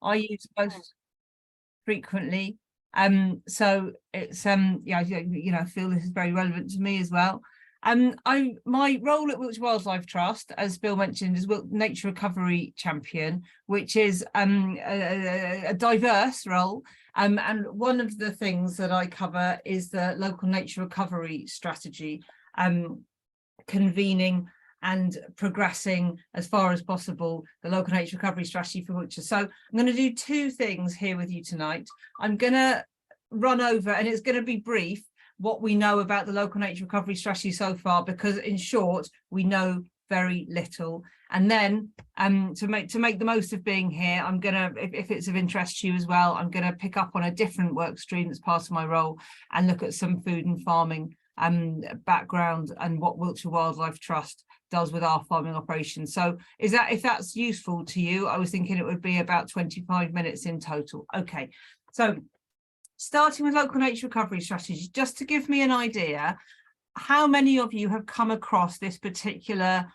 I use both frequently. So it's yeah, you know, I feel this is very relevant to me as well. My role at Wiltshire Wildlife Trust, as Bill mentioned, is Nature Recovery Champion, which is a diverse role. And one of the things that I cover is the local nature recovery strategy, convening and progressing as far as possible the local nature recovery strategy for Wiltshire. So I'm going to do two things here with you tonight. I'm going to run over, and it's going to be brief, what we know about the local nature recovery strategy so far, because in short, we know very little. And then to make the most of being here, I'm gonna, if it's of interest to you as well, I'm gonna pick up on a different work stream that's part of my role and look at some food and farming background and what Wiltshire Wildlife Trust does with our farming operations. So if that's useful to you, I was thinking it would be about 25 minutes in total. Okay, so starting with local nature recovery strategies, just to give me an idea, how many of you have come across this particular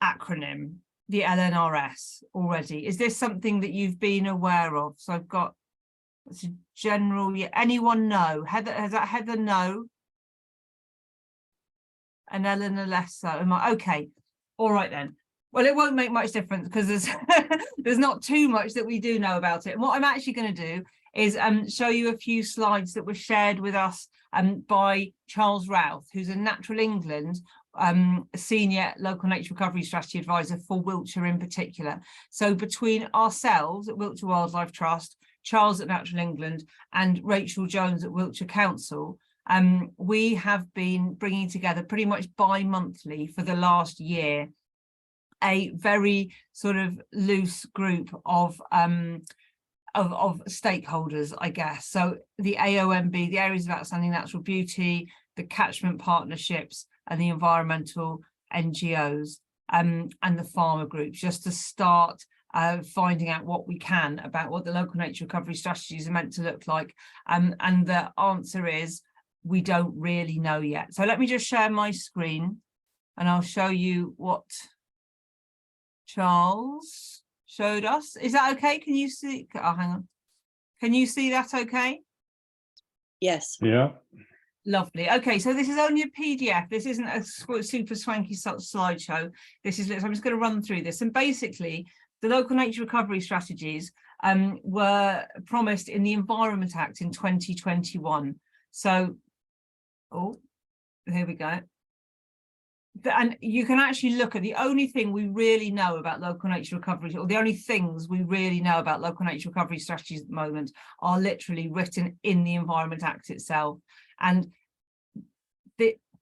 acronym, the LNRS, already? Is this something that you've been aware of? So I've got it's a general, yeah, anyone know? Heather, has that Heather know? And LNRS, so am I okay? All right then. Well, it won't make much difference because there's there's not too much that we do know about it. And what I'm actually going to do is show you a few slides that were shared with us by Charles Routh, who's a Natural England senior local nature recovery strategy advisor for Wiltshire in particular. So between ourselves at Wiltshire Wildlife Trust, Charles at Natural England, and Rachel Jones at Wiltshire Council, we have been bringing together pretty much bi-monthly for the last year a very sort of loose group of stakeholders, I guess. So the AONB, the Areas of Outstanding Natural Beauty, the catchment partnerships, and the environmental NGOs, and the farmer groups, just to start finding out what we can about what the local nature recovery strategies are meant to look like. And the answer is, we don't really know yet. So let me just share my screen and I'll show you what Charles showed us. Is that okay? Can you see? Oh, hang on. Can you see that okay? Yes. Yeah. Lovely. Okay, so this is only a PDF. This isn't a super swanky slideshow. This is, I'm just going to run through this. And basically, the local nature recovery strategies were promised in the Environment Act in 2021. So, oh, here we go. And you can actually look at the only thing we really know about local nature recovery, or the only things we really know about local nature recovery strategies at the moment, are literally written in the Environment Act itself. And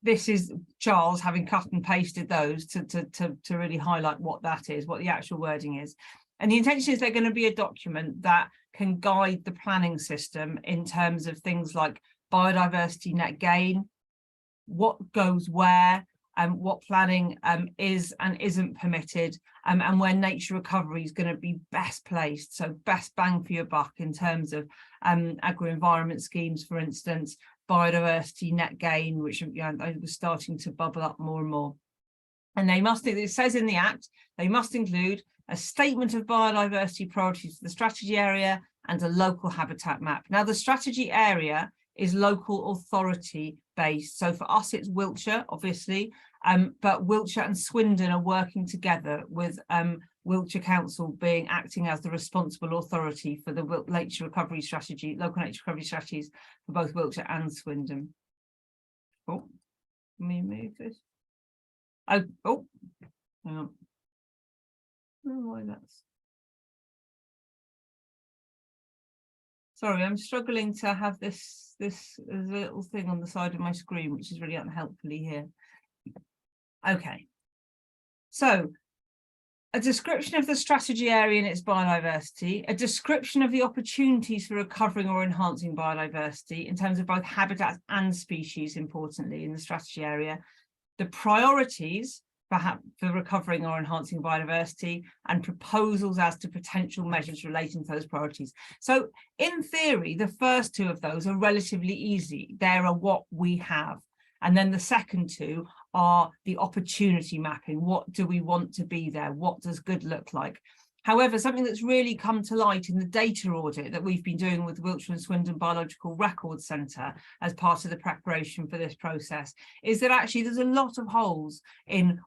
this is Charles having cut and pasted those to really highlight what that is, what the actual wording is. And the intention is they're going to be a document that can guide the planning system in terms of things like biodiversity net gain, what goes where, what planning is and isn't permitted, and where nature recovery is going to be best placed. So best bang for your buck in terms of agro-environment schemes, for instance, biodiversity net gain, which, you know, was starting to bubble up more and more. And they must, it says in the Act, they must include a statement of biodiversity priorities for the strategy area and a local habitat map. Now, the strategy area is local authority based. So for us, it's Wiltshire, obviously, but Wiltshire and Swindon are working together with Wiltshire Council acting as the responsible authority for the nature recovery strategy, local nature recovery strategies for both Wiltshire and Swindon. Oh, let me move this. Oh, hang on. I don't know why that's. Sorry, I'm struggling to have this little thing on the side of my screen, which is really unhelpfully here. Okay, so a description of the strategy area and its biodiversity, a description of the opportunities for recovering or enhancing biodiversity in terms of both habitats and species, importantly, in the strategy area, the priorities perhaps for recovering or enhancing biodiversity, and proposals as to potential measures relating to those priorities. So in theory, the first two of those are relatively easy. They are what we have. And then the second two are the opportunity mapping. What do we want to be there? What does good look like? However, something that's really come to light in the data audit that we've been doing with the Wiltshire and Swindon Biological Records Centre as part of the preparation for this process is that actually there's a lot of holes in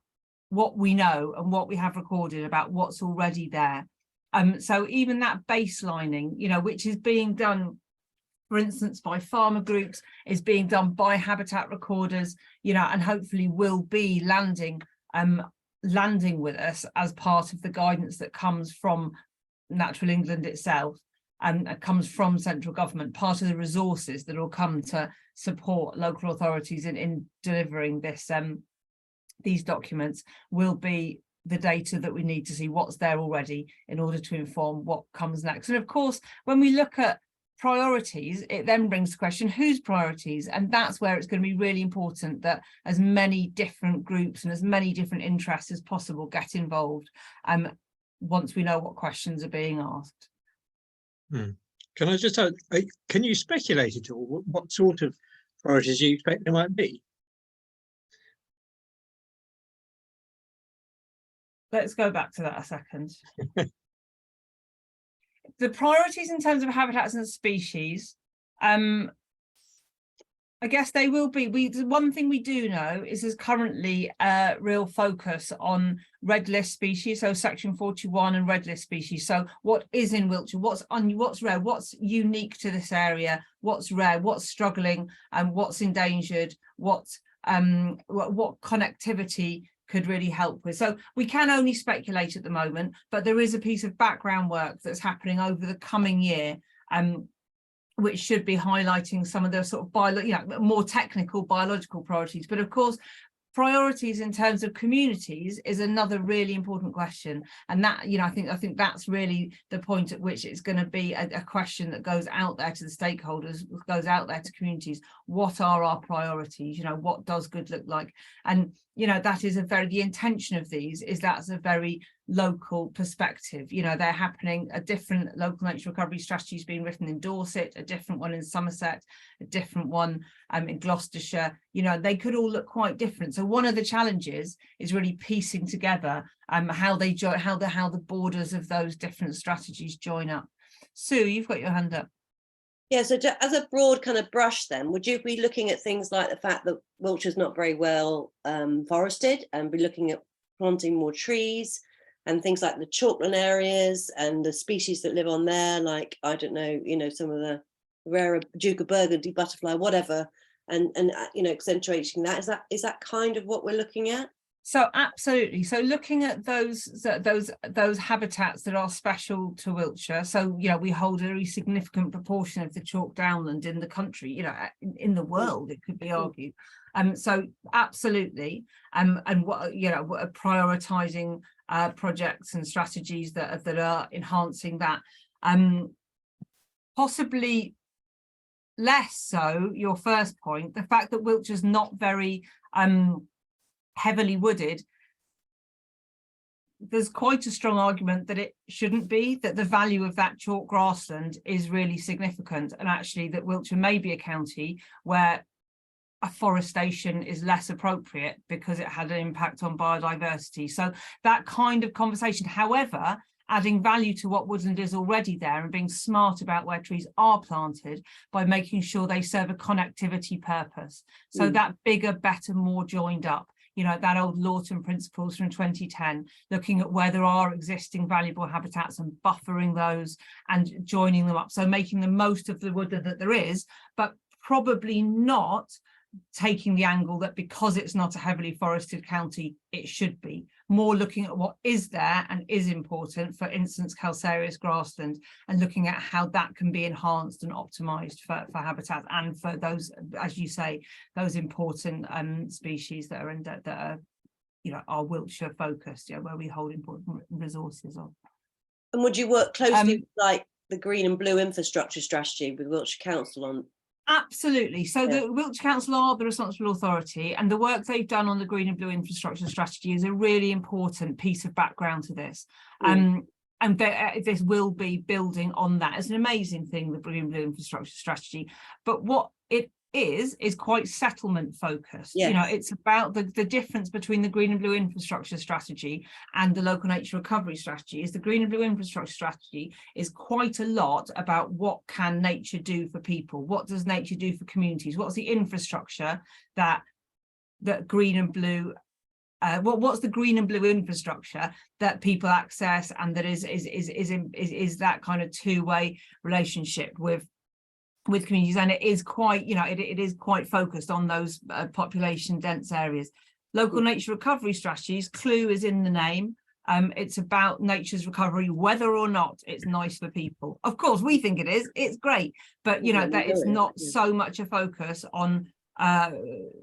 what we know and what we have recorded about what's already there. So even that baselining, you know, which is being done, for instance, by farmer groups, is being done by habitat recorders, you know, and hopefully will be landing with us as part of the guidance that comes from Natural England itself and comes from central government. Part of the resources that will come to support local authorities in delivering this these documents will be the data that we need to see what's there already in order to inform what comes next. And of course, when we look at priorities, it then brings the question, whose priorities? And that's where it's going to be really important that as many different groups and as many different interests as possible get involved once we know what questions are being asked. Can I just can you speculate at all what sort of priorities you expect there might be? Let's go back to that a second. The priorities in terms of habitats and species, I guess they will be, the one thing we do know is there's currently a real focus on red list species, so section 41 and red list species. So what is in Wiltshire, what's rare, what's unique to this area, what's rare, what's struggling, and what's endangered, what connectivity could really help with. So we can only speculate at the moment, but there is a piece of background work that's happening over the coming year, which should be highlighting some of the sort of more technical biological priorities. But of course, priorities in terms of communities is another really important question, and that, you know, I think that's really the point at which it's going to be a question that goes out there to the stakeholders, goes out there to communities. What are our priorities? You know, what does good look like? And you know, that is the intention of these is that's a very local perspective. You know, they're happening, a different local nature recovery strategy is being written in Dorset, a different one in Somerset, a different one in Gloucestershire. You know, they could all look quite different. So one of the challenges is really piecing together how the borders of those different strategies join up. Sue, you've got your hand up. Yeah, so as a broad kind of brush then, would you be looking at things like the fact that Wiltshire's not very well forested, and be looking at planting more trees and things like the chalkland areas and the species that live on there, like, I don't know, you know, some of the rarer Duke of Burgundy butterfly, whatever, and you know, accentuating that. Is that kind of what we're looking at? So absolutely. So looking at those habitats that are special to Wiltshire. So, you know, we hold a very significant proportion of the chalk downland in the country, you know, in the world, it could be argued. So absolutely. And what, you know, prioritizing projects and strategies that are enhancing that. Possibly less so, your first point, the fact that Wiltshire's not very heavily wooded, there's quite a strong argument that it shouldn't be, that the value of that chalk grassland is really significant, and actually that Wiltshire may be a county where afforestation is less appropriate because it had an impact on biodiversity. So that kind of conversation, however, adding value to what woodland is already there and being smart about where trees are planted by making sure they serve a connectivity purpose. So that bigger, better, more joined up. You know, that old Lawton principles from 2010, looking at where there are existing valuable habitats and buffering those and joining them up. So making the most of the wood that there is, but probably not taking the angle that because it's not a heavily forested county, it should be. More looking at what is there and is important, for instance, calcareous grassland, and looking at how that can be enhanced and optimized for habitat and for those, as you say, those important species that are you know, are Wiltshire focused, you know, where we hold important resources on. And would you work closely with, like, the green and blue infrastructure strategy with Wiltshire Council on? Absolutely. So the Wiltshire Council are the responsible authority, and the work they've done on the green and blue infrastructure strategy is a really important piece of background to this. And this will be building on that. It's an amazing thing, the green and blue infrastructure strategy. But what it is quite settlement focused. Yes. You know, it's about the difference between the green and blue infrastructure strategy and the local nature recovery strategy. Is the green and blue infrastructure strategy is quite a lot about what can nature do for people, what does nature do for communities, what's the infrastructure that green and blue what's the green and blue infrastructure that people access, and that is that kind of two-way relationship with communities. And it is quite, you know, it is quite focused on those population dense areas. Local nature recovery strategies, clue is in the name. It's about nature's recovery, whether or not it's nice for people. Of course, we think it is, it's great, but you know, that it's not so much a focus on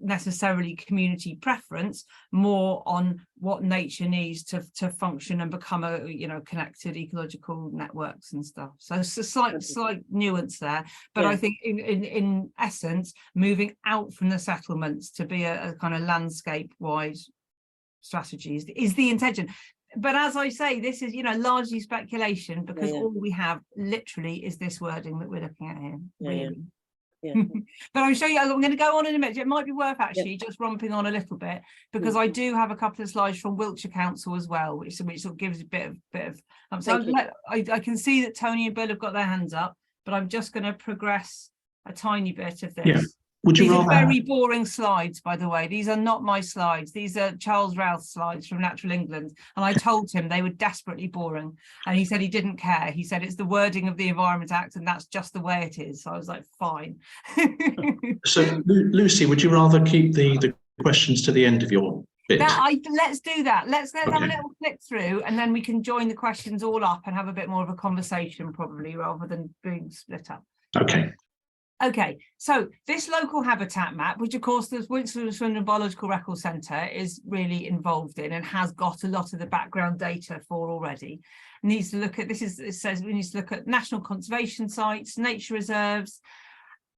necessarily community preference, more on what nature needs to function and become a, you know, connected ecological networks and stuff. So it's a slight nuance there, but I think in essence, moving out from the settlements to be a kind of landscape wide strategies is the intention. But as I say, this is, you know, largely speculation, because all we have literally is this wording that we're looking at here, really. But I'll show you, I'm going to go on in a minute. It might be worth actually just romping on a little bit, because I do have a couple of slides from Wiltshire Council as well, which sort of gives a bit of so I can see that Tony and Bill have got their hands up, but I'm just going to progress a tiny bit of this. Would you These rather are very boring slides, by the way. These are not my slides. These are Charles Routh's slides from Natural England. And I told him they were desperately boring. And he said he didn't care. He said it's the wording of the Environment Act, and that's just the way it is. So I was like, fine. So, Lucy, would you rather keep the questions to the end of your bit? Let's do that. Let's have a little flick through, and then we can join the questions all up and have a bit more of a conversation, probably, rather than being split up. Okay, so this local habitat map, which of course the Wiltshire and Swindon Biological Record Centre is really involved in and has got a lot of the background data for already, needs to look at, it says we need to look at national conservation sites, nature reserves,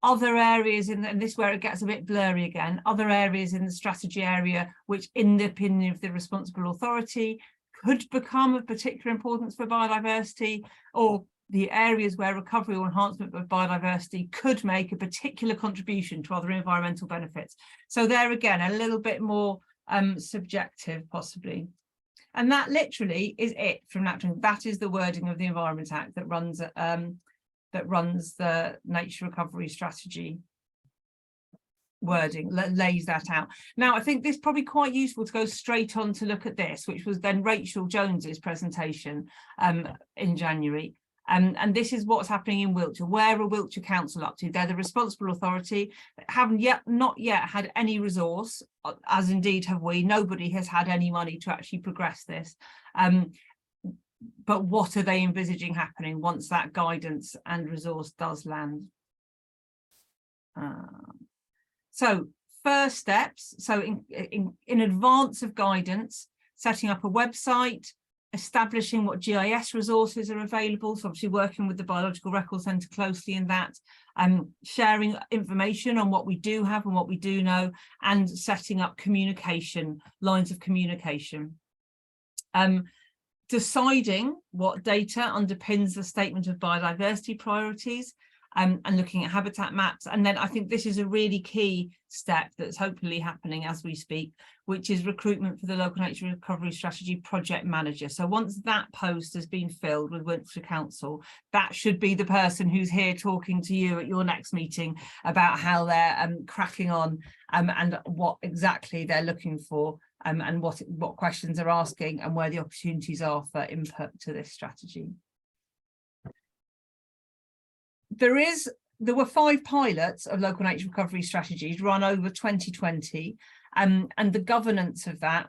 other areas and this where it gets a bit blurry again, other areas in the strategy area, which in the opinion of the responsible authority could become of particular importance for biodiversity, or the areas where recovery or enhancement of biodiversity could make a particular contribution to other environmental benefits. So there again, a little bit more subjective possibly. And that literally is it from Natural. That is the wording of the Environment Act that runs the nature recovery strategy wording, lays that out. Now, I think this is probably quite useful to go straight on to look at this, which was then Rachel Jones's presentation in January. And this is what's happening in Wiltshire. Where are Wiltshire Council up to? They're the responsible authority, haven't not yet had any resource, as indeed have we. Nobody has had any money to actually progress this. But what are they envisaging happening once that guidance and resource does land? So first steps, so in advance of guidance, setting up a website, establishing what GIS resources are available, so obviously working with the Biological Record Centre closely in that, sharing information on what we do have and what we do know, and setting up communication, lines of communication. Deciding what data underpins the statement of biodiversity priorities, and looking at habitat maps. And then I think this is a really key step that's hopefully happening as we speak, which is recruitment for the local nature recovery strategy project manager. So once that post has been filled with Wiltshire Council, that should be the person who's here talking to you at your next meeting about how they're cracking on, and what exactly they're looking for, and what questions they're asking, and where the opportunities are for input to this strategy. There were 5 pilots of local nature recovery strategies run over 2020, and the governance of that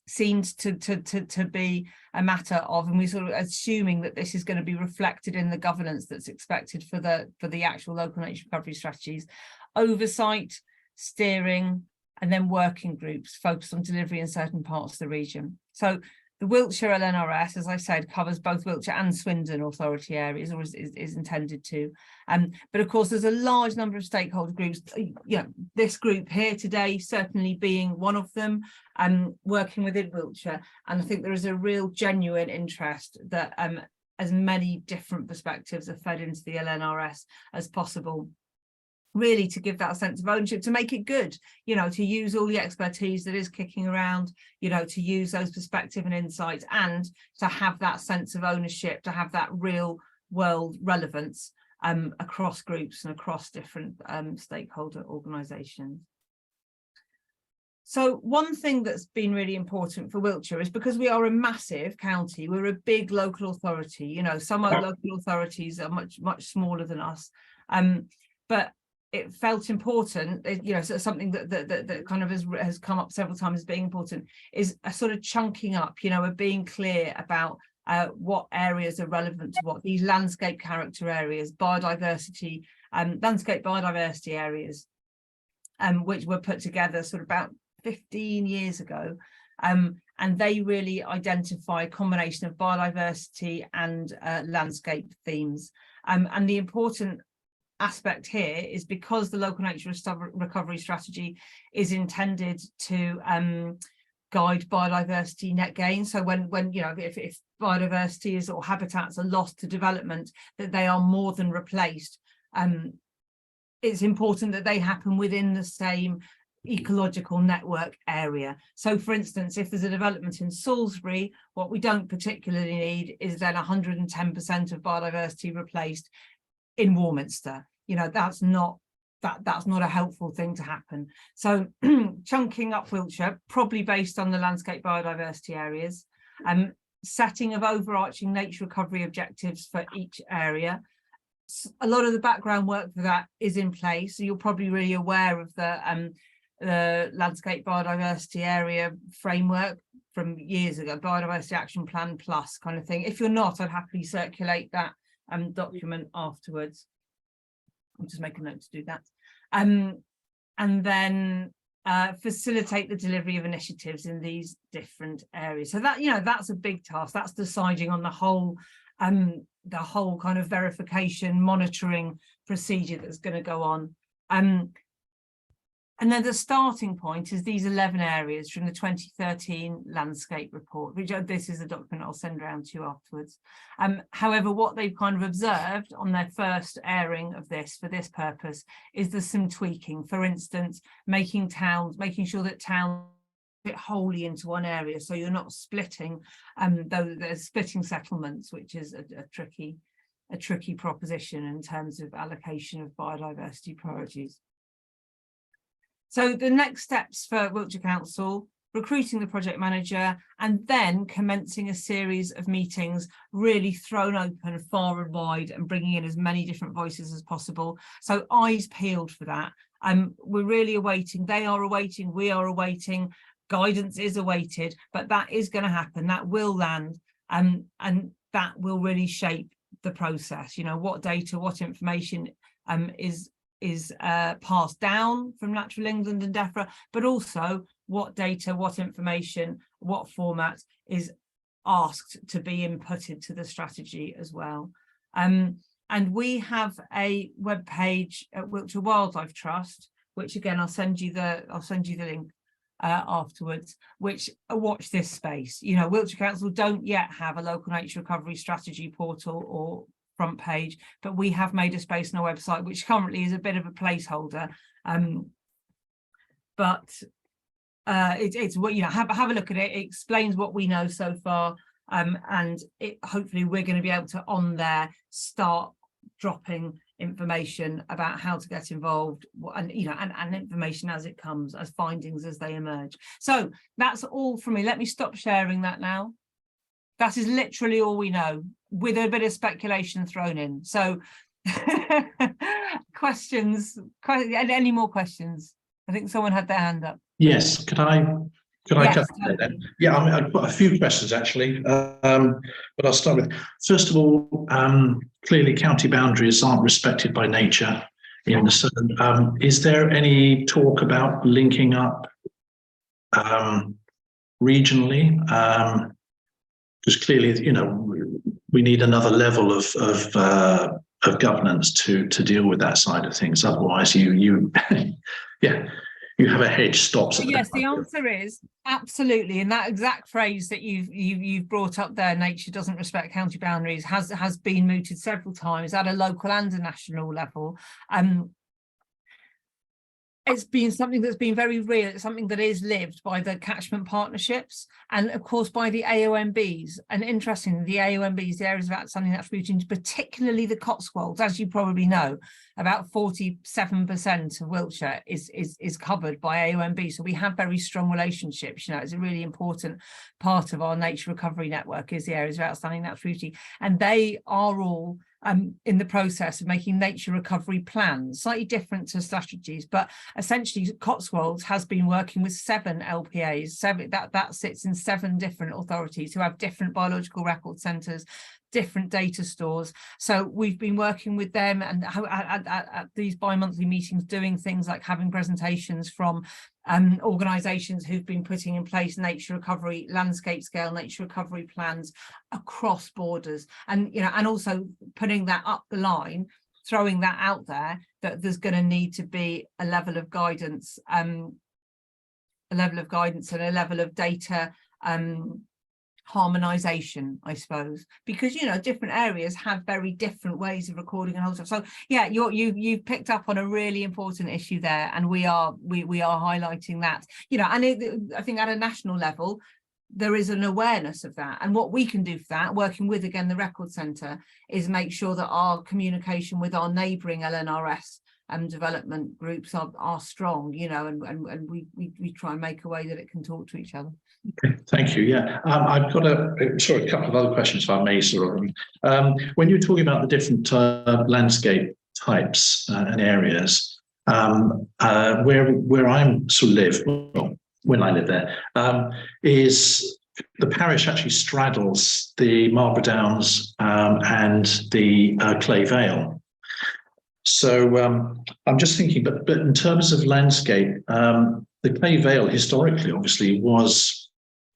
seems to be a matter of, and we're sort of assuming that this is going to be reflected in the governance that's expected for the actual local nature recovery strategies: oversight, steering, and then working groups focused on delivery in certain parts of the region. So the Wiltshire LNRS, as I said, covers both Wiltshire and Swindon authority areas, or is intended to. But of course, there's a large number of stakeholder groups. You know, this group here today certainly being one of them, working within Wiltshire. And I think there is a real genuine interest that as many different perspectives are fed into the LNRS as possible. really to give that sense of ownership, to make it good, you know, to use all the expertise that is kicking around, you know, to use those perspective and insights, and to have that sense of ownership, to have that real world relevance across groups and across different stakeholder organisations. So one thing that's been really important for Wiltshire is, because we are a massive county, we're a big local authority, you know, some local authorities are much smaller than us, but it felt important, you know, so something that kind of has come up several times as being important, is a sort of chunking up, you know, of being clear about what areas are relevant to what, these landscape character areas, biodiversity, landscape biodiversity areas, which were put together sort of about 15 years ago, and they really identify a combination of biodiversity and landscape themes, and the important aspect here is because the local nature recovery strategy is intended to guide biodiversity net gain. So when you know, if biodiversity is, or habitats are lost to development, that they are more than replaced, it's important that they happen within the same ecological network area. So for instance, if there's a development in Salisbury, what we don't particularly need is then 110% of biodiversity replaced in Warminster. You know, that's not a helpful thing to happen. So chunking up Wiltshire, probably based on the landscape biodiversity areas, setting of overarching nature recovery objectives for each area. A lot of the background work for that is in place, so you're probably really aware of the landscape biodiversity area framework from years ago, Biodiversity Action Plan Plus kind of thing. If you're not, I'd happily circulate that document afterwards. I'll just make a note to do that. And then facilitate the delivery of initiatives in these different areas. So that, you know, that's a big task. That's deciding on the whole kind of verification, monitoring procedure that's going to go on. And then the starting point is these 11 areas from the 2013 landscape report, which this is a document I'll send around to you afterwards. However, what they've kind of observed on their first airing of this for this purpose is there's some tweaking. For instance, making sure that towns fit wholly into one area, so you're not splitting, though there's splitting settlements, which is a tricky proposition in terms of allocation of biodiversity priorities. So the next steps for Wiltshire Council: recruiting the project manager, and then commencing a series of meetings, really thrown open far and wide, and bringing in as many different voices as possible. So eyes peeled for that. We're really awaiting, they are awaiting, we are awaiting, guidance is awaited, but that is going to happen, that will land, and that will really shape the process. You know, what data, what information is passed down from Natural England and Defra, but also what data, what information, what format is asked to be inputted to the strategy as well. And we have a web page at Wiltshire Wildlife Trust, which again I'll send you the link afterwards, which watch this space. You know, Wiltshire Council don't yet have a local nature recovery strategy portal or front page, but we have made a space on our website, which currently is a bit of a placeholder, but it's what, you know, have a look at it. It explains what we know so far, and hopefully we're going to be able to on there start dropping information about how to get involved, and you know, and information as it comes, as findings as they emerge. So that's all from me. Let me stop sharing that now. That is literally all we know, with a bit of speculation thrown in. So questions, any more questions? I think someone had their hand up. Yes, could I Yes, cut in then? Yeah, I mean, I've got a few questions actually, but I'll start with, first of all, clearly county boundaries aren't respected by nature in the southern. Is there any talk about linking up regionally? Because clearly, you know, we need another level of governance to deal with that side of things. Otherwise, you have a hedge stops. Yes, the answer is absolutely. And that exact phrase that you've brought up there, nature doesn't respect county boundaries, has been mooted several times at a local and a national level. it's been something that's been very real. It's something that is lived by the catchment partnerships and of course by the AOMBs. And interestingly, the AOMBs, the areas of outstanding natural beauty, particularly the Cotswolds, as you probably know, about 47% of Wiltshire is covered by AOMB. So we have very strong relationships. You know, it's a really important part of our nature recovery network is the areas of outstanding natural beauty. And they are all in the process of making nature recovery plans, slightly different to strategies, but essentially Cotswolds has been working with 7 LPAs, that sits in 7 different authorities who have different biological record centres, different data stores. So we've been working with them and at these bi-monthly meetings doing things like having presentations from organisations who've been putting in place nature recovery, landscape scale nature recovery plans across borders, and you know, and also putting that up the line, throwing that out there, that there's going to need to be a level of guidance and a level of data harmonization, I suppose, because you know different areas have very different ways of recording and all stuff. So yeah, you've picked up on a really important issue there, and we are highlighting that, you know, and I think at a national level there is an awareness of that, and what we can do for that, working with again the record centre, is make sure that our communication with our neighbouring LNRS development groups are strong, you know, and we try and make a way that it can talk to each other. Okay, thank you. Yeah, I've got a couple of other questions, if I may, sir. When you're talking about the different landscape types and areas, where I'm sort of live, well, when I live there, is the parish actually straddles the Marlborough Downs and the Clay Vale. So I'm just thinking, but in terms of landscape, the Clay Vale historically, obviously, was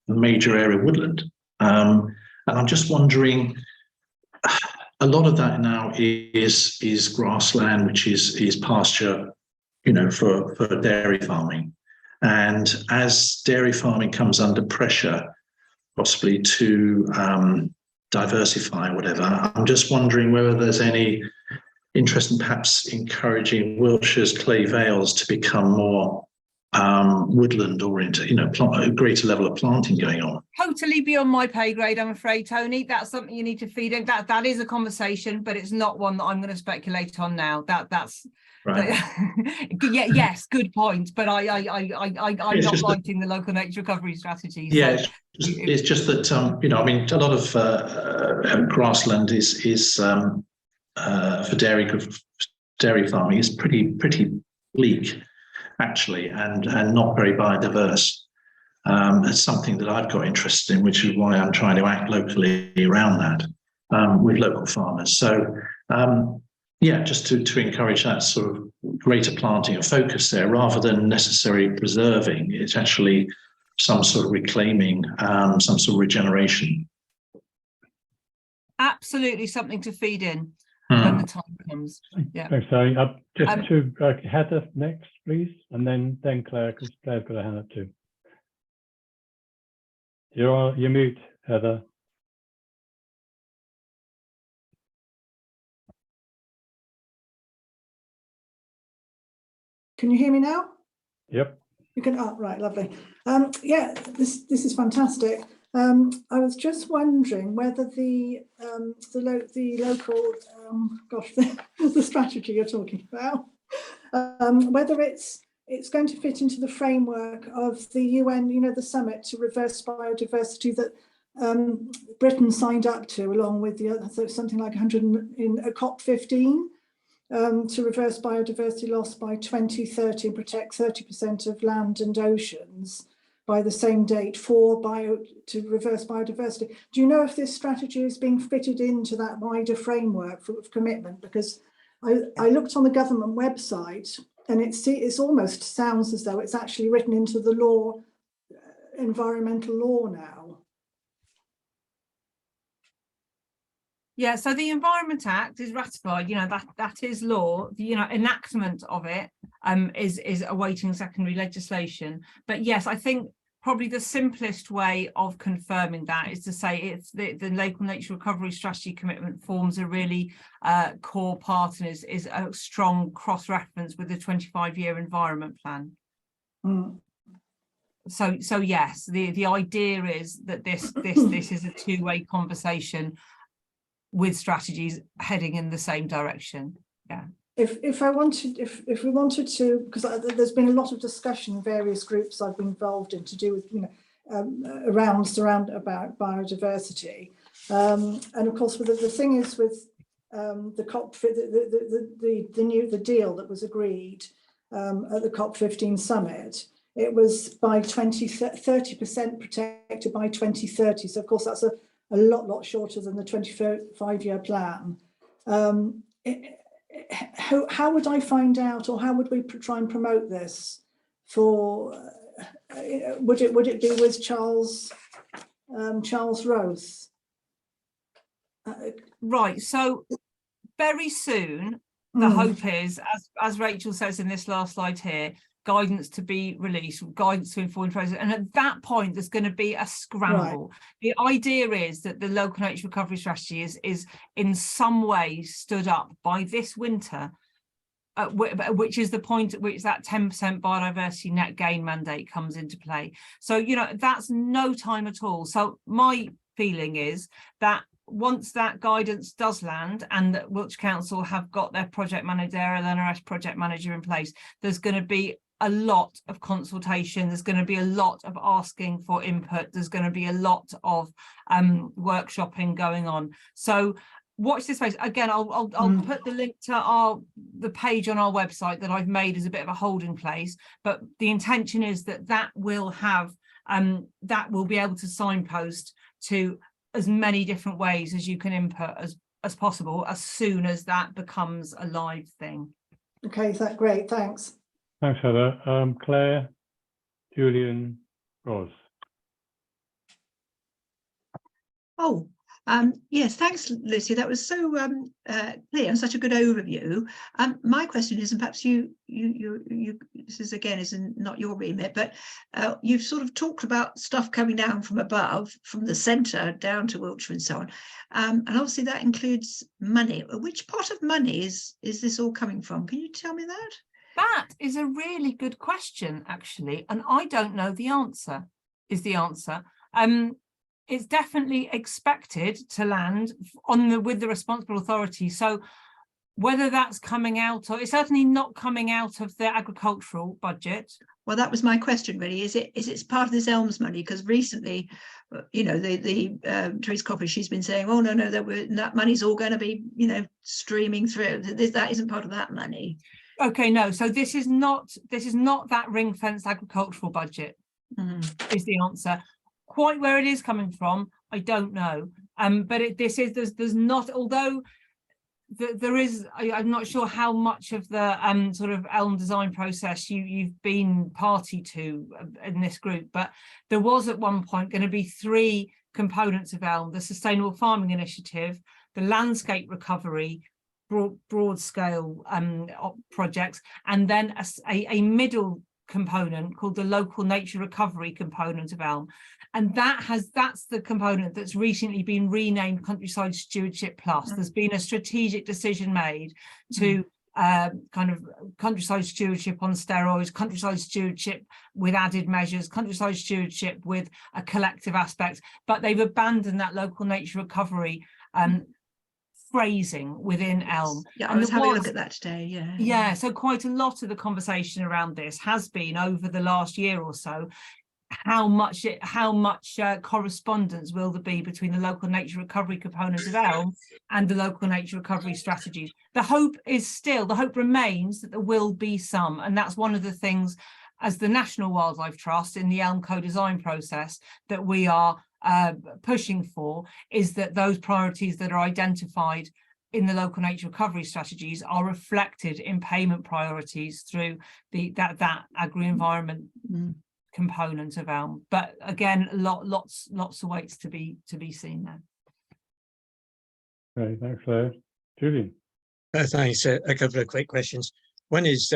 a major area of woodland, and I'm just wondering, a lot of that now is grassland, which is pasture, you know, for dairy farming, and as dairy farming comes under pressure, possibly to diversify or whatever, I'm just wondering whether there's any interest in perhaps encouraging Wiltshire's clay vales to become more woodland oriented, you know, a greater level of planting going on. Totally beyond my pay grade, I'm afraid, Tony. That's something you need to feed in. That is a conversation, but it's not one that I'm going to speculate on now. That's right. Yeah, yes, good point. But I'm not writing the local nature recovery strategy. Yeah, so it's just that you know, I mean, a lot of grassland is for dairy farming is pretty bleak, actually, and not very biodiverse. It's something that I've got interested in, which is why I'm trying to act locally around that with local farmers. So yeah, just to encourage that sort of greater planting or focus there, rather than necessarily preserving, it's actually some sort of reclaiming, some sort of regeneration. Absolutely something to feed in when the time comes. Yeah. Thanks, Sally. Just to Heather next, please, and then Claire, because Claire's got a hand up too. You're mute, Heather. Can you hear me now? Yep. You can. Oh, right, lovely. Yeah, this is fantastic. I was just wondering whether the local the strategy you're talking about, whether it's going to fit into the framework of the UN, you know, the summit to reverse biodiversity that Britain signed up to, along with the other, something like 100 in a COP15, to reverse biodiversity loss by 2030 and protect 30% of land and oceans by the same date to reverse biodiversity. Do you know if this strategy is being fitted into that wider framework of commitment? Because I looked on the government website and it almost sounds as though it's actually written into the law, environmental law now. Yeah, so the Environment Act is ratified, you know, that is law. The, you know, enactment of it is awaiting secondary legislation. But yes, I think probably the simplest way of confirming that is to say it's the local nature recovery strategy commitment forms a really core part and is a strong cross-reference with the 25-year environment plan. Mm. So yes, the idea is that this is a two-way conversation with strategies heading in the same direction. Yeah. If we wanted to, because there's been a lot of discussion in various groups I've been involved in to do with, you know, around about biodiversity, and of course, the thing is with the COP, the deal that was agreed at the COP15 summit, it was by 30% protected by 2030. So of course that's a lot shorter than the 25-year plan. How would I find out, or how would we try and promote this? For would it be with Charles Rose? Right. So very soon, the hope is, as Rachel says in this last slide here, guidance to be released, guidance to inform process, and at that point there's going to be a scramble. Right. The idea is that the local nature recovery strategy is in some way stood up by this winter, which is the point at which that 10% biodiversity net gain mandate comes into play. So, you know, that's no time at all. So my feeling is that once that guidance does land and that Wiltshire Council have got their project manager, their LNRS project manager in place, there's going to be a lot of consultation, there's going to be a lot of asking for input, there's going to be a lot of workshopping going on. So watch this space. Again, I'll put the link to the page on our website that I've made as a bit of a holding place, but the intention is that will have that will be able to signpost to as many different ways as you can input as possible as soon as that becomes a live thing. Okay, that's great, thanks. Thanks, Heather. Claire, Julian, Ros. Oh, yes, thanks, Lucy. That was so clear and such a good overview. My question is, and perhaps you this is again not your remit, but you've sort of talked about stuff coming down from above, from the centre down to Wiltshire and so on, and obviously that includes money. Which pot of money is this all coming from? Can you tell me that? That is a really good question, actually, and I don't know the answer. Is the answer? It's definitely expected to land with the responsible authority. So whether that's coming out, or it's certainly not coming out of the agricultural budget. Well, that was my question, really. Is it part of this ELMS money? Because recently, you know, the Theresa Coffey, she's been saying, oh no, that money's all going to be, you know, streaming through. That isn't part of that money. Okay, no. So this is not that ring-fenced agricultural budget. Is the answer. Quite where it is coming from, I don't know. But there's not, although there is, I'm not sure how much of the sort of ELM design process you've been party to in this group, but there was at one point going to be 3 components of ELM: the Sustainable Farming Initiative, the Landscape Recovery, broad scale projects, and then a middle component called the Local Nature Recovery component of ELM. And that's the component that's recently been renamed Countryside Stewardship Plus. There's been a strategic decision made to kind of countryside stewardship on steroids, countryside stewardship with added measures, countryside stewardship with a collective aspect, but they've abandoned that local nature recovery phrasing within ELM. Yeah, I was having a look at that today. Yeah, so quite a lot of the conversation around this has been over the last year or so. How much correspondence will there be between the local nature recovery component of ELM and the local nature recovery strategies? The hope remains that there will be some, and that's one of the things as the National Wildlife Trust in the ELM co-design process that we are pushing for, is that those priorities that are identified in the local nature recovery strategies are reflected in payment priorities through that agri-environment component of ELM. But again, lots of weights to be seen there. Okay, thanks, Claire. Julian. Thanks. A couple of quick questions. One is,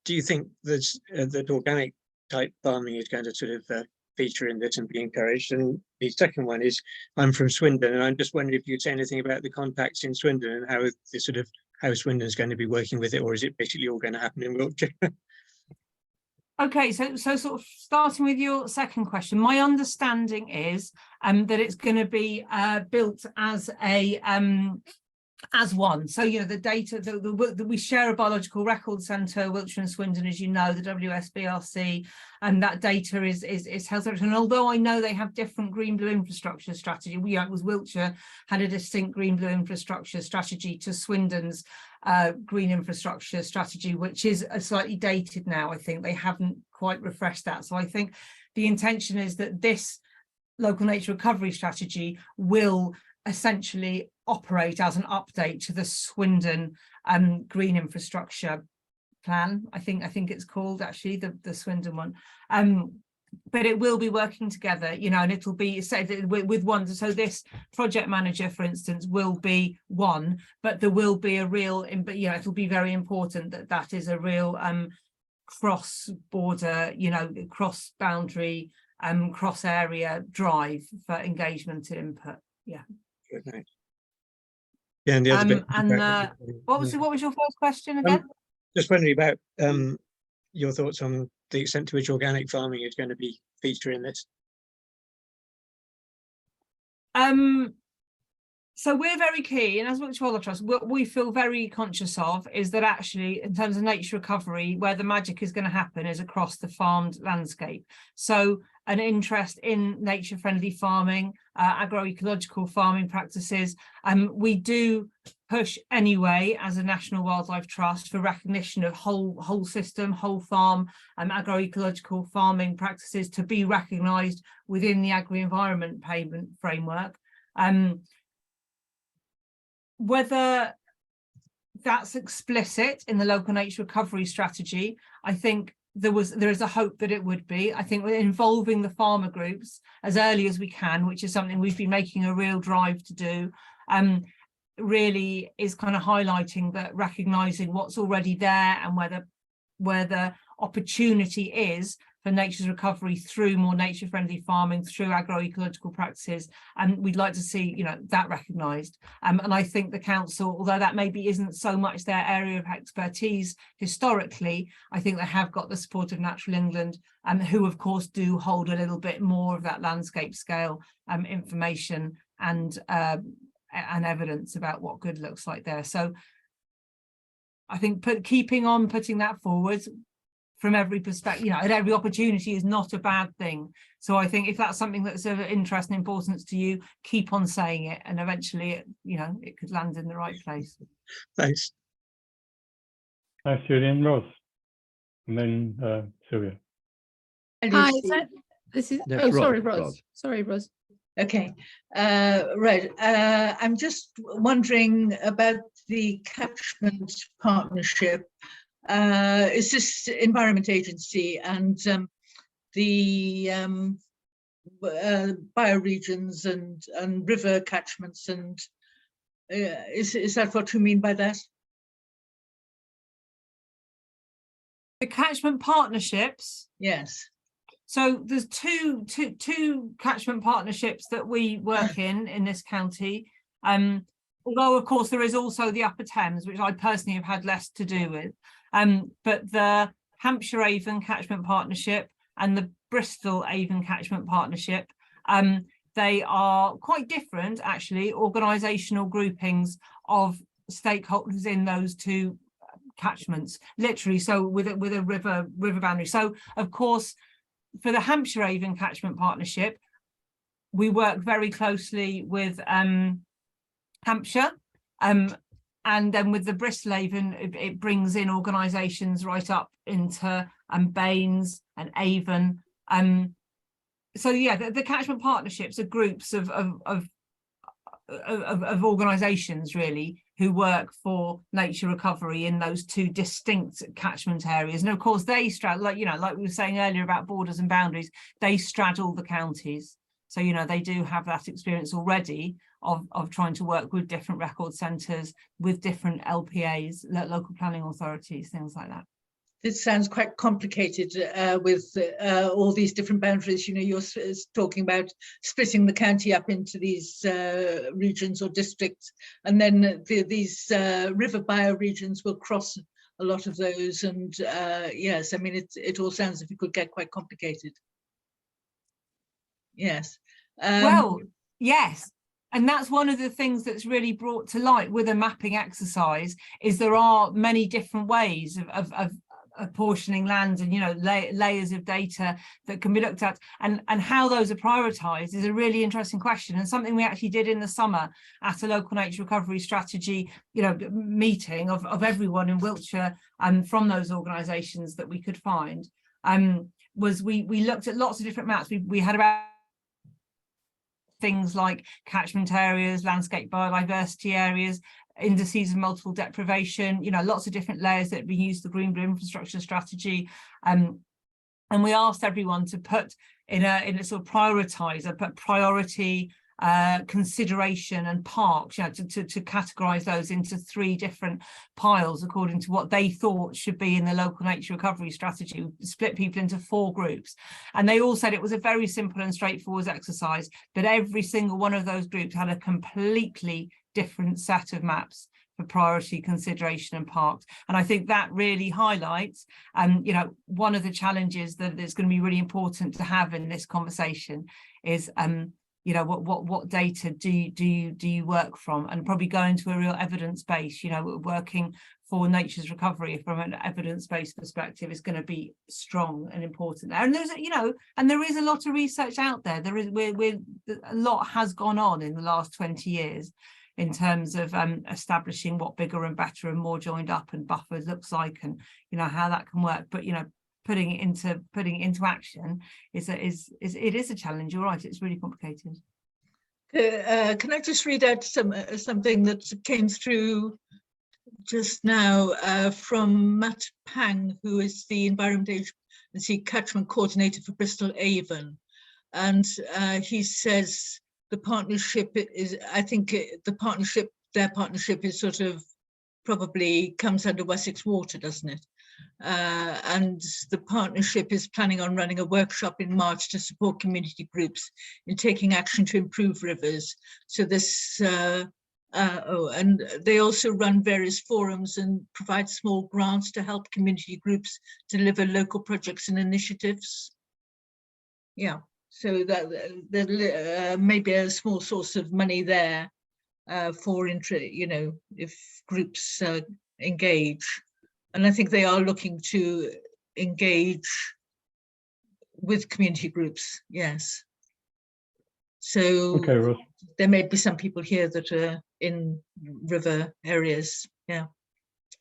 do you think there's that organic type farming is going to sort of feature in this and be encouraged? And the second one is, I'm from Swindon, and I'm just wondering if you'd say anything about the contacts in Swindon and how the sort of how Swindon is going to be working with it, or is it basically all going to happen in Wiltshire? Okay, so sort of starting with your second question, my understanding is that it's going to be built as a as one. So, you know, the data that we share a biological record centre, Wiltshire and Swindon, as you know, the WSBRC, and that data is held. And although I know they have different green-blue infrastructure strategy, it was Wiltshire had a distinct green-blue infrastructure strategy to Swindon's green infrastructure strategy, which is slightly dated now. I think they haven't quite refreshed that. So I think the intention is that this local nature recovery strategy will essentially operate as an update to the Swindon green infrastructure plan. I think it's called actually the Swindon one. But it will be working together, you know, and it'll be said with one. So this project manager, for instance, will be one, but there will be a real, but you know, it'll be very important that that is a real cross-border, you know, cross-boundary, cross-area drive for engagement and input. Yeah. Okay. Yeah, and the other bit. What was your first question again? Just wondering about your thoughts on the extent to which organic farming is going to be featuring this. So we're very keen, as Wiltshire Wildlife Trust, what we feel very conscious of is that actually, in terms of nature recovery, where the magic is going to happen is across the farmed landscape. So an interest in nature-friendly farming, agroecological farming practices. We do push anyway as a National Wildlife Trust for recognition of whole system, whole farm, agroecological farming practices to be recognised within the agri-environment payment framework. Whether that's explicit in the local nature recovery strategy, I think there is a hope that it would be. I think we're involving the farmer groups as early as we can, which is something we've been making a real drive to do, really is kind of highlighting that, recognising what's already there and where the opportunity is for nature's recovery through more nature-friendly farming, through agroecological practices, and we'd like to see, you know, that recognised. And I think the council, although that maybe isn't so much their area of expertise historically, I think they have got the support of Natural England, who of course do hold a little bit more of that landscape scale information and evidence about what good looks like there. So I think keeping on putting that forward from every perspective, you know, at every opportunity is not a bad thing. So I think if that's something that's of interest and importance to you, keep on saying it, and eventually, you know, it could land in the right place. Thanks. Thanks, Julian. Ross, and then Sylvia. Hi, this is. Yes, oh, Roz, sorry, Roz. Roz. Sorry, Roz. Okay, right. I'm just wondering about the catchment partnership. Is this Environment Agency and the bioregions and river catchments, and is that what you mean by that? The catchment partnerships. Yes. So there's two catchment partnerships that we work in this county. Although of course there is also the Upper Thames, which I personally have had less to do with. But the Hampshire Avon Catchment Partnership and the Bristol Avon Catchment Partnership, they are quite different, actually, organisational groupings of stakeholders in those two catchments, literally. So with a river boundary. So of course, for the Hampshire Avon Catchment Partnership, we work very closely with Hampshire. And then with the Bristol Avon, it brings in organisations right up into Baines and Avon. So yeah, the catchment partnerships are groups of organisations really who work for nature recovery in those two distinct catchment areas. And of course, they straddle, like we were saying earlier about borders and boundaries, they straddle the counties. So, you know, they do have that experience already of trying to work with different record centres, with different LPAs, local planning authorities, things like that. this sounds quite complicated with all these different boundaries. You know, you're talking about splitting the county up into these regions or districts, and then these river bioregions will cross a lot of those. And yes, I mean, it all sounds as if it could get quite complicated. Yes. Well, yes. And that's one of the things that's really brought to light with a mapping exercise, is there are many different ways of apportioning land, and, you know, layers of data that can be looked at, and how those are prioritized is a really interesting question, and something we actually did in the summer at a local nature recovery strategy, you know, meeting of everyone in Wiltshire and from those organizations that we could find, was we looked at lots of different maps. We had about things like catchment areas, landscape biodiversity areas, indices of multiple deprivation, you know, lots of different layers that we use the Green Blue Infrastructure Strategy. And we asked everyone to put in a sort of prioritizer, put priority, consideration and parks, you know, to categorize those into 3 different piles according to what they thought should be in the local nature recovery strategy. We split people into 4 groups, and they all said it was a very simple and straightforward exercise, but every single one of those groups had a completely different set of maps for priority, consideration and parks. And I think that really highlights, you know, one of the challenges that is going to be really important to have in this conversation is, you know, what data do you work from, and probably go into a real evidence base. You know, working for nature's recovery from an evidence-based perspective is going to be strong and important there. And there's, you know, and there is a lot of research out there. There is, a lot has gone on in the last 20 years in terms of establishing what bigger and better and more joined up and buffered looks like, and, you know, how that can work. But, you know, putting it into action is a challenge. You're right, it's really complicated. Can I just read out something that came through just now from Matt Pang, who is the Environment Agency Catchment Coordinator for Bristol Avon, and he says the partnership is, I think their partnership is sort of probably comes under Wessex Water, doesn't it? And the partnership is planning on running a workshop in March to support community groups in taking action to improve rivers. So this, and they also run various forums and provide small grants to help community groups deliver local projects and initiatives. Yeah, so that maybe a small source of money there for, you know, if groups engage. And I think they are looking to engage with community groups, yes. So okay, Ross. There may be some people here that are in river areas, yeah,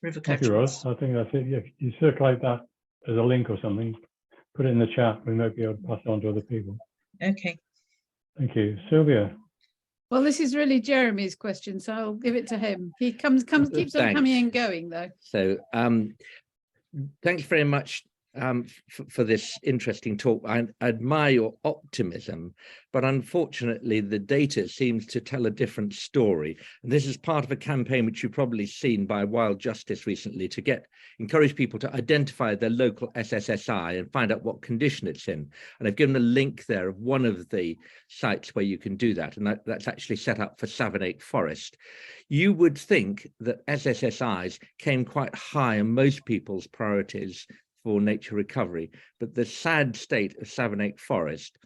river catchments. Thank you, Ross. I think that's it. If you circulate that as a link or something, put it in the chat, we might be able to pass it on to other people. Okay. Thank you. Sylvia. Well, this is really Jeremy's question, so I'll give it to him. He keeps on coming and going, though. So thanks very much for this interesting talk. I admire your optimism, but unfortunately the data seems to tell a different story. And this is part of a campaign which you've probably seen by Wild Justice recently to encourage people to identify their local SSSI and find out what condition it's in. And I've given a link there of one of the sites where you can do that, and that's actually set up for Savernake Forest. You would think that SSSIs came quite high on most people's priorities for nature recovery, but the sad state of Savernake Forest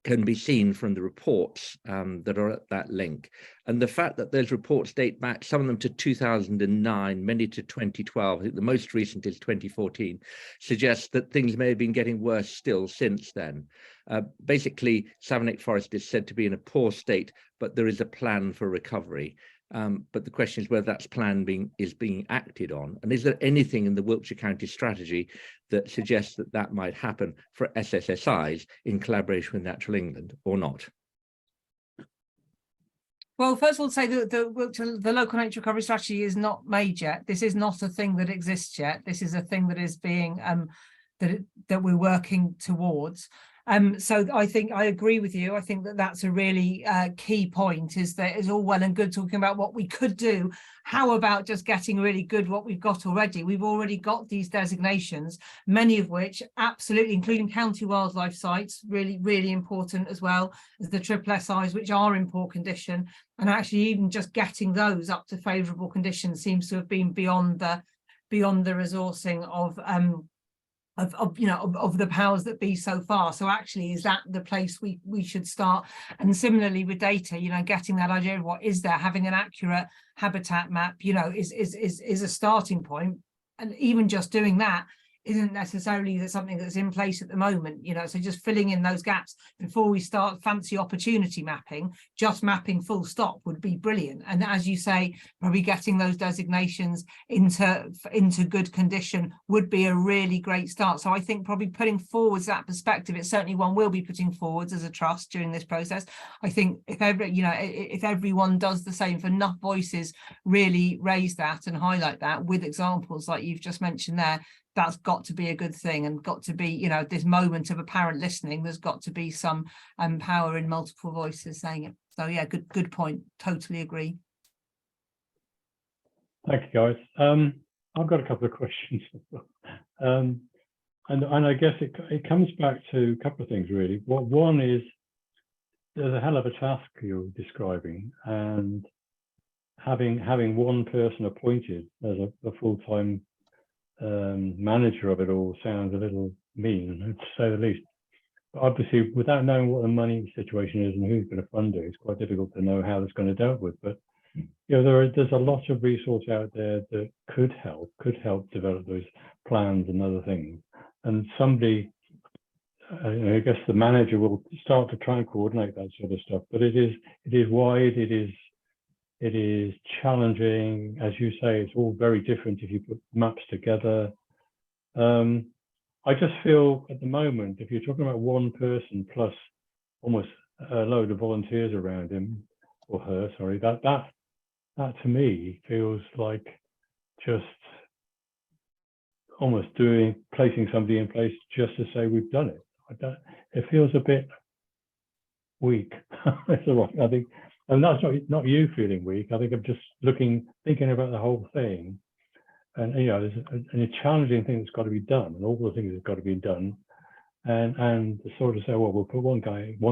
can be seen from the reports that are at that link. And the fact that those reports date back, some of them to 2009, many to 2012, I think the most recent is 2014, suggests that things may have been getting worse still since then. Basically, Savernake Forest is said to be in a poor state, but there is a plan for recovery. But the question is whether that plan is being acted on, and is there anything in the Wiltshire County strategy that suggests that that might happen for SSSIs in collaboration with Natural England or not? Well, first of all, say that the local nature recovery strategy is not made yet. This is not a thing that exists yet. This is a thing that is being that we're working towards. So I think I agree with you. I think that that's a really key point, is that it's all well and good talking about what we could do. How about just getting really good what we've got already? We've already got these designations, many of which absolutely, including county wildlife sites, really, really important, as well as the SSSIs, which are in poor condition. And actually even just getting those up to favourable conditions seems to have been beyond the resourcing of the powers that be so far. So actually, is that the place we should start? And similarly with data, getting that idea of what is there, having an accurate habitat map, is a starting point. And even just doing that isn't necessarily something that's in place at the moment, so just filling in those gaps before we start fancy opportunity mapping. Just mapping full stop would be brilliant. And as you say, probably getting those designations into good condition would be a really great start. So I think probably putting forwards that perspective, it's certainly one we'll be putting forwards as a trust during this process. I think if everyone does the same, if enough voices really raise that and highlight that with examples like you've just mentioned there, that's got to be a good thing, and got to be, this moment of apparent listening, there's got to be some power in multiple voices saying it. So yeah, good point. Totally agree. Thank you, guys. I've got a couple of questions. And I guess it comes back to a couple of things, really. One is, there's a hell of a task you're describing, and having one person appointed as a full-time manager of it all sounds a little mean, to say the least. But obviously, without knowing what the money situation is and who's going to fund it, it's quite difficult to know how that's going to dealt with. But there's a lot of resource out there that could help develop those plans and other things. And somebody, I guess the manager will start to try and coordinate that sort of stuff. But it is wide. It is challenging. As you say, it's all very different if you put maps together. I just feel at the moment, if you're talking about one person plus almost a load of volunteers around him or her, sorry, that to me feels like just almost placing somebody in place just to say we've done it. It feels a bit weak. That's all right, I think. And that's not you feeling weak. I think I'm just thinking about the whole thing, and there's a challenging thing that's got to be done, and all the things that got to be done, and sort of say, well, we'll put one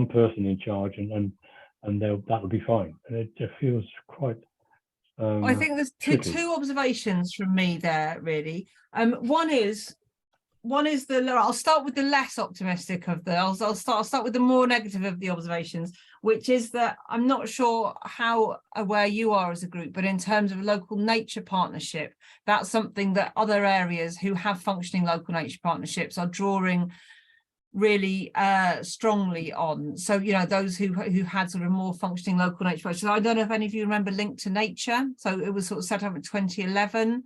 person in charge, and that'll be fine. And it just feels quite. I think there's two observations from me there, really. One is I'll start with the less optimistic of the. I'll start with the more negative of the observations, which is that I'm not sure how aware you are as a group, but in terms of local nature partnership, that's something that other areas who have functioning local nature partnerships are drawing really strongly on. So those who had sort of more functioning local nature partnerships. I don't know if any of you remember Link to Nature. So it was sort of set up in 2011.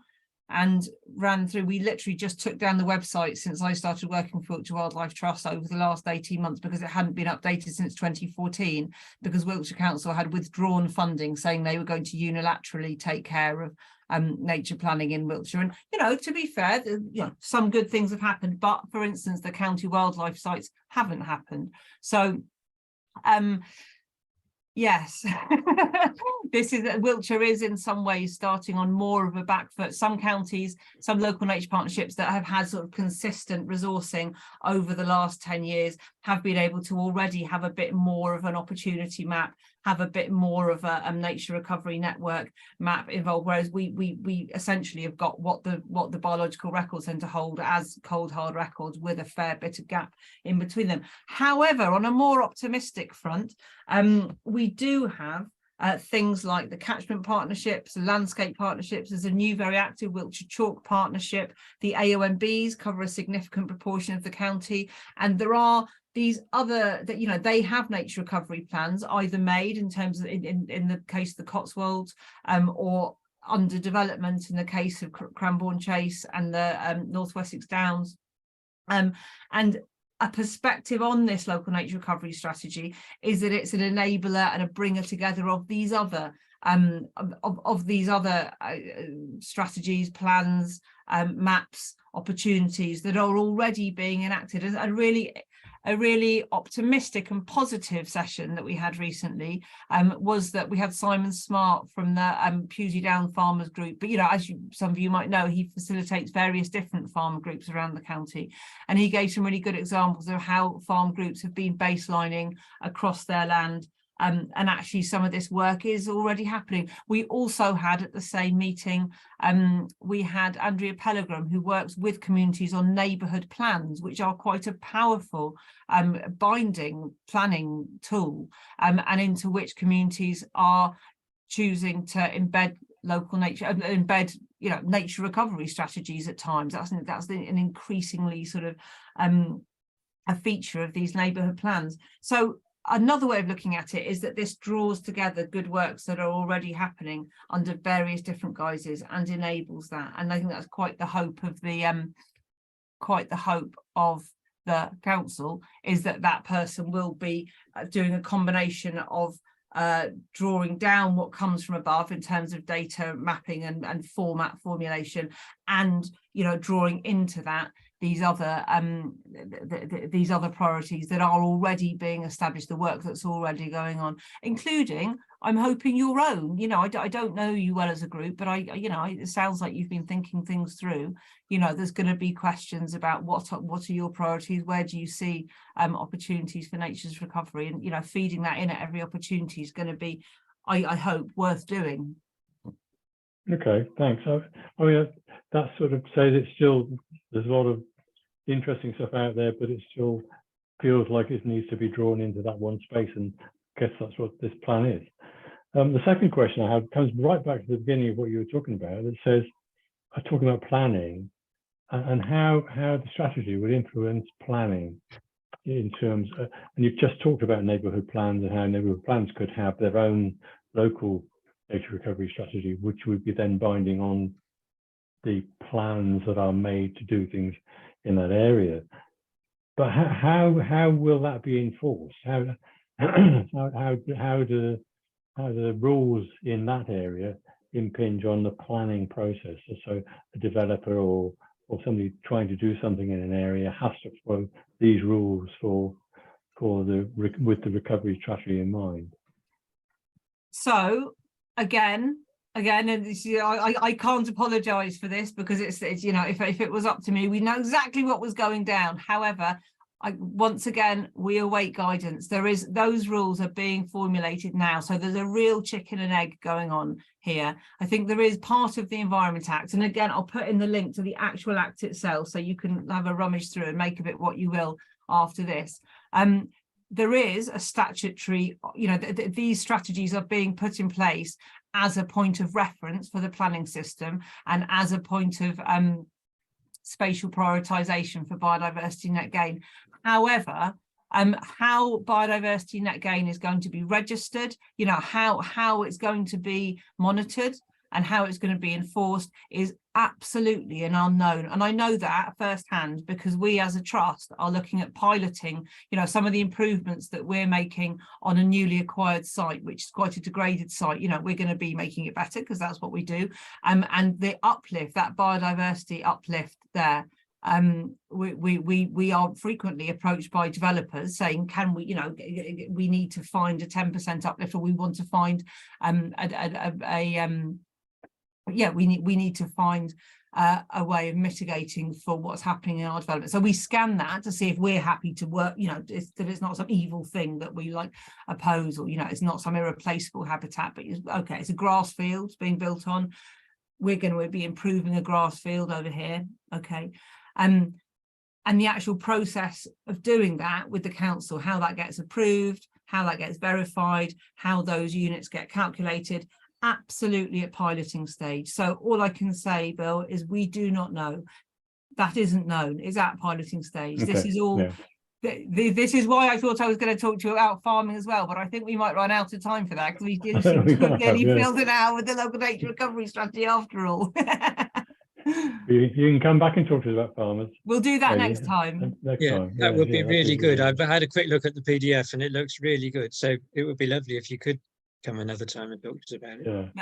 And ran through, we literally just took down the website since I started working for Wiltshire Wildlife Trust over the last 18 months, because it hadn't been updated since 2014, because Wiltshire Council had withdrawn funding, saying they were going to unilaterally take care of nature planning in Wiltshire. And to be fair, some good things have happened, but for instance, the county wildlife sites haven't happened. So yes, Wiltshire is in some ways starting on more of a back foot. Some counties, some local nature partnerships that have had sort of consistent resourcing over the last 10 years have been able to already have a bit more of an opportunity map, have a bit more of a nature recovery network map involved, whereas we essentially have got what the biological records tend to hold as cold hard records, with a fair bit of gap in between them. However, on a more optimistic front, we do have things like the catchment partnerships, the landscape partnerships. There's a new very active Wiltshire Chalk partnership. The AOMBs cover a significant proportion of the county, and there are these other that they have nature recovery plans either made in terms of in the case of the Cotswolds, or under development in the case of Cranbourne Chase and the North Wessex Downs, and a perspective on this local nature recovery strategy is that it's an enabler and a bringer together of these other strategies, plans, maps, opportunities that are already being enacted, and really a really optimistic and positive session that we had recently was that we had Simon Smart from the Pewsey Down Farmers Group. But, you know, as some of you might know, he facilitates various different farmer groups around the county. And he gave some really good examples of how farm groups have been baselining across their land. And actually some of this work is already happening. We also had at the same meeting, we had Andrea Pellegrim, who works with communities on neighbourhood plans, which are quite a powerful binding planning tool, and into which communities are choosing to embed local nature, embed, you know, nature recovery strategies at times. That's an increasingly sort of a feature of these neighbourhood plans. So another way of looking at it is that this draws together good works that are already happening under various different guises and enables that. And I think that's quite the hope of the council, is that that person will be doing a combination of drawing down what comes from above in terms of data mapping and format formulation, and, you know, drawing into that these other these other priorities that are already being established, the work that's already going on, including, I'm hoping, your own. You know, I don't know you well as a group, but it sounds like you've been thinking things through. You know, there's going to be questions about what are your priorities, where do you see opportunities for nature's recovery, and, you know, feeding that in at every opportunity is going to be, I hope, worth doing. Okay, thanks. I mean, that sort of says it's still, there's a lot of interesting stuff out there, but it still feels like it needs to be drawn into that one space, and I guess that's what this plan is. The second question I have comes right back to the beginning of what you were talking about. It says, talking about planning and how the strategy would influence planning in terms of, and you've just talked about neighbourhood plans and how neighbourhood plans could have their own local nature recovery strategy, which would be then binding on the plans that are made to do things in that area. But how will that be enforced? How do the rules in that area impinge on the planning process? So a developer or somebody trying to do something in an area has to follow these rules with the recovery strategy in mind. So again, and this, you know, I can't apologise for this, because it's you know, if it was up to me, we know exactly what was going down. However, once again, we await guidance. Those rules are being formulated now, so there's a real chicken and egg going on here. I think there is part of the Environment Act, and again, I'll put in the link to the actual act itself, so you can have a rummage through and make of it what you will after this. There is a statutory, you know, these strategies are being put in place as a point of reference for the planning system and as a point of spatial prioritisation for biodiversity net gain. However, how biodiversity net gain is going to be registered, you know, how it's going to be monitored and how it's going to be enforced is absolutely an unknown. And I know that firsthand, because we as a trust are looking at piloting, you know, some of the improvements that we're making on a newly acquired site, which is quite a degraded site. You know, we're going to be making it better because that's what we do. And the uplift, that biodiversity uplift there, we are frequently approached by developers saying, can we, you know, we need to find a 10% uplift, or we want to find we need to find a way of mitigating for what's happening in our development. So we scan that to see if we're happy to work, you know, that it's not some evil thing that we like oppose, or, you know, it's not some irreplaceable habitat, but okay, it's a grass field being built on. We're going to be improving a grass field over here, okay. And the actual process of doing that with the council, how that gets approved, how that gets verified, how those units get calculated, absolutely at piloting stage. So all I can say, Bill, is we do not know. That isn't known. It's at piloting stage. Okay. This is all. Yeah. This is why I thought I was going to talk to you about farming as well, but I think we might run out of time for that, because we do seem to have nearly filled it out with the local nature recovery strategy after all. You can come back and talk to us about farmers. We'll do that next time. That would be really good. I've had a quick look at the PDF and it looks really good. So it would be lovely if you could come another time and talk to us about it. Yeah.